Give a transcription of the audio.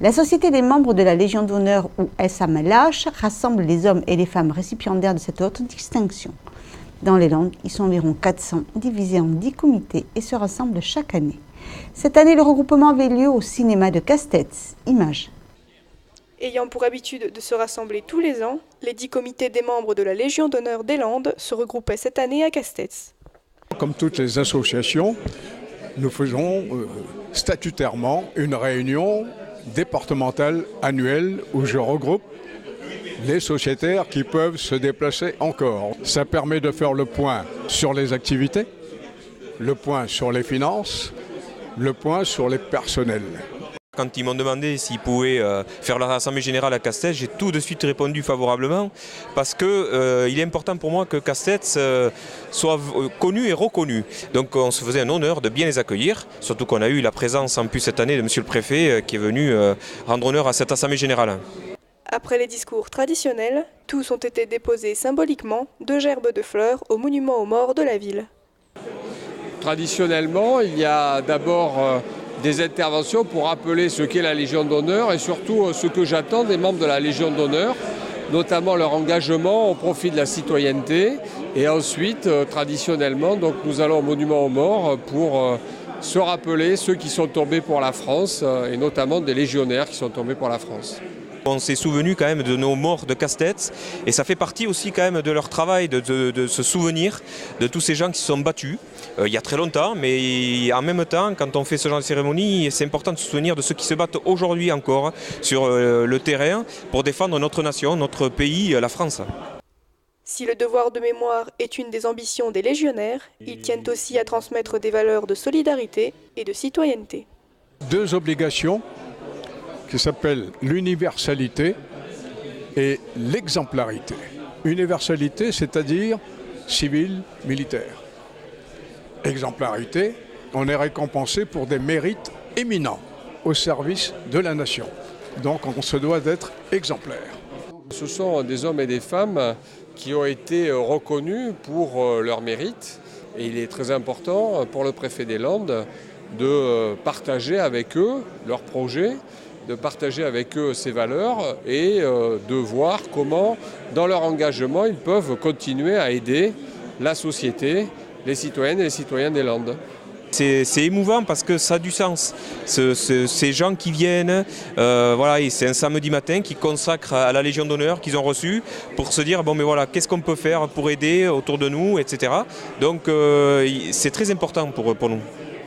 La Société des membres de la Légion d'honneur ou SAMLH rassemble les hommes et les femmes récipiendaires de cette haute distinction. Dans les Landes, ils sont environ 400, divisés en 10 comités et se rassemblent chaque année. Cette année, le regroupement avait lieu au cinéma de Castets. Images. Ayant pour habitude de se rassembler tous les ans, les 10 comités des membres de la Légion d'honneur des Landes se regroupaient cette année à Castets. Comme toutes les associations, nous faisons statutairement une réunion départementale annuelle où je regroupe les sociétaires qui peuvent se déplacer encore. Ça permet de faire le point sur les activités, le point sur les finances, le point sur les personnels. Quand ils m'ont demandé s'ils pouvaient faire leur assemblée générale à Castets, j'ai tout de suite répondu favorablement parce qu'il est important pour moi que Castets soit connu et reconnu. Donc on se faisait un honneur de bien les accueillir, surtout qu'on a eu la présence en plus cette année de monsieur le préfet qui est venu rendre honneur à cette assemblée générale. Après les discours traditionnels, tous ont été déposés symboliquement 2 gerbes de fleurs au monument aux morts de la ville. Traditionnellement, il y a d'abord des interventions pour rappeler ce qu'est la Légion d'honneur et surtout ce que j'attends des membres de la Légion d'honneur, notamment leur engagement au profit de la citoyenneté. Et ensuite, traditionnellement, donc, nous allons au monument aux morts pour se rappeler ceux qui sont tombés pour la France et notamment des légionnaires qui sont tombés pour la France. On s'est souvenu quand même de nos morts de Castets et ça fait partie aussi quand même de leur travail de se souvenir de tous ces gens qui se sont battus il y a très longtemps, mais en même temps quand on fait ce genre de cérémonie, c'est important de se souvenir de ceux qui se battent aujourd'hui encore sur le terrain pour défendre notre nation, notre pays, la France. Si le devoir de mémoire est une des ambitions des légionnaires, ils tiennent aussi à transmettre des valeurs de solidarité et de citoyenneté. 2 obligations qui s'appellent l'universalité et l'exemplarité. Universalité, c'est-à-dire civil, militaire. Exemplarité, on est récompensé pour des mérites éminents au service de la nation. Donc on se doit d'être exemplaire. Ce sont des hommes et des femmes qui ont été reconnus pour leurs mérites. Et il est très important pour le préfet des Landes de partager avec eux leurs projets, de partager avec eux ces valeurs et de voir comment, dans leur engagement, ils peuvent continuer à aider la société, les citoyennes et les citoyens des Landes. C'est émouvant parce que ça a du sens. Ces gens qui viennent, et c'est un samedi matin qu'ils consacrent à la Légion d'honneur qu'ils ont reçue pour se dire qu'est-ce qu'on peut faire pour aider autour de nous, etc. Donc c'est très important pour nous.